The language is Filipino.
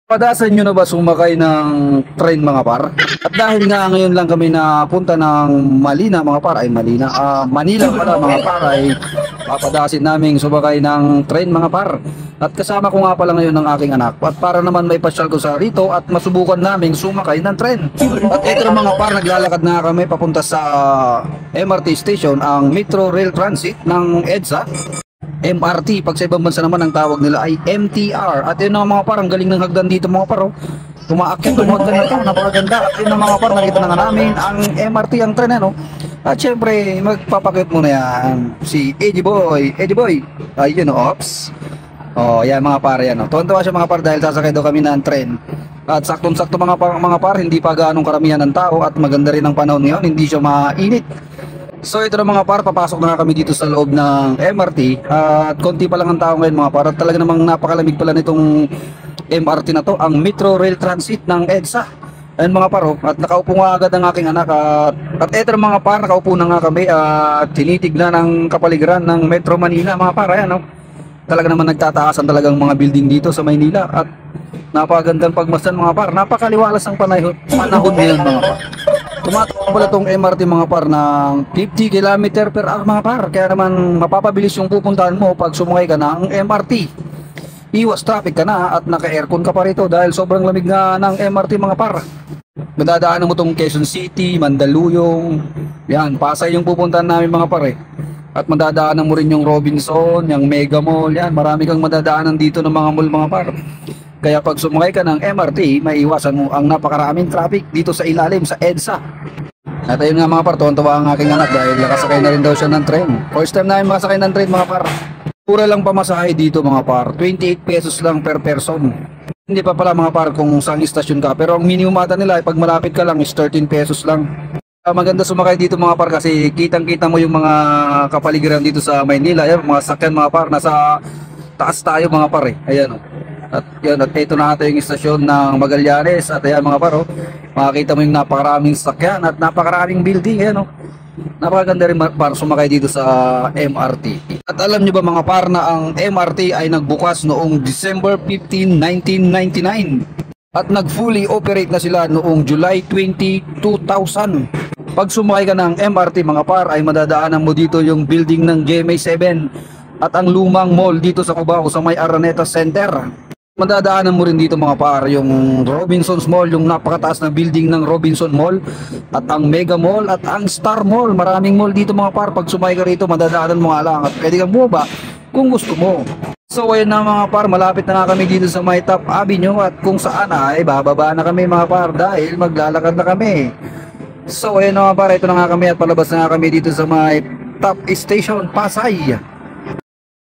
Padasan nyo na ba sumakay ng train mga par? At dahil nga ngayon lang kami napunta ng Malina mga par, ay Malina, Manila pala mga par, ay papadasin namin sumakay ng train mga par. At kasama ko nga pala ngayon ng aking anak. At para naman may pasyal ko sa rito at masubukan namin sumakay ng train. At ito mga par, naglalakad na kami papunta sa MRT station, ang Metro Rail Transit ng EDSA. MRT, pag sa ibang bansa naman ang tawag nila ay MTR. At yun ang mga par, ang galing ng hagdan dito mga par, oh. Tumaakit yung hagdan na ito, napakaganda. At yun ang mga par, nakita na nga namin ang MRT, ang tren, ano. At syempre, magpapakit muna yan si Eddie Boy. Eddie Boy, ayun, ops. Oh, yan mga par, yan, oh. Tuwan-tuwa siya mga par dahil sasakay daw kami ng tren. At saktong-sakto mga par, hindi pa gaanong karamihan ng tao at maganda rin ang panahon ngayon, hindi siya mainit. So ito na mga par, papasok na kami dito sa loob ng MRT at konti pa lang ang tao ngayon mga par. At talaga namang napakalamig pala nitong MRT na to, ang Metro Rail Transit ng EDSA. Ayun mga par, oh, at nakaupo nga agad ang aking anak at ito na mga par, nakaupo na nga kami at tinitignan ang kapaligiran ng Metro Manila mga par. Ayan, oh. Talaga naman nagtataasan talagang mga building dito sa Maynila at napakagandang pagmasdan mga par. Napakaliwalas ang panahon ngayon mga par. Tumatakbo pala itong MRT mga par ng 50 km per hour mga par. Kaya naman mapapabilis yung pupuntahan mo pag sumakay ka ng MRT. Iwas traffic ka na at naka-aircon ka pa rito dahil sobrang lamig nga ng MRT mga par. Madadaanan mo itong Quezon City, Mandaluyong, yan, Pasay yung pupuntahan namin mga par eh. At madadaanan mo rin yung Robinson, yung Mega Mall, yan, marami kang madadaanan dito ng mga mall mga par. Kaya pag sumakay ka ng MRT, maiiwasan mo ang napakaraming traffic dito sa ilalim sa EDSA. At ayun nga mga par, tuwan-tuwa ang aking anak dahil nakasakay na rin daw siya ng train. First time namin makasakay ng train mga par. Pura lang pamasahe dito mga par, 28 pesos lang per person. Hindi pa pala mga par kung saan istasyon ka, pero ang minimum ata nila ay pag malapit ka lang is 13 pesos lang. Maganda sumakay dito mga par kasi kitang-kita mo yung mga kapaligiran dito sa Maynila. Ayan, mga sakyan mga par, nasa taas tayo mga par eh. Ayan, oh. At yun, at ito na ata yung istasyon ng Magallanes. At ayan mga par, oh, makikita mo yung napakaraming sakyan at napakaraming building. Ayan, oh. Napakaganda rin par sumakay dito sa MRT. At alam nyo ba mga par na ang MRT ay nagbukas noong December 15, 1999 at nag-fully operate na sila noong July 20, 2000. Pag sumakay ka ng MRT mga par ay madadaanan mo dito yung building ng GMA7 at ang lumang mall dito sa Cubao sa may Araneta Center. Madadaanan mo rin dito mga par yung Robinsons Mall, yung napakataas na building ng Robinson Mall at ang Mega Mall at ang Star Mall. Maraming mall dito mga par. Pag sumakay ka rito madadaanan mo nga lang at pwede kang bumaba kung gusto mo. So ayun na mga par, malapit na nga kami dito sa may Top Avenue at kung saan ay bababa na kami mga par dahil maglalakad na kami. So ayun na mga par, ito na nga kami at palabas na nga kami dito sa may Top Station Pasay.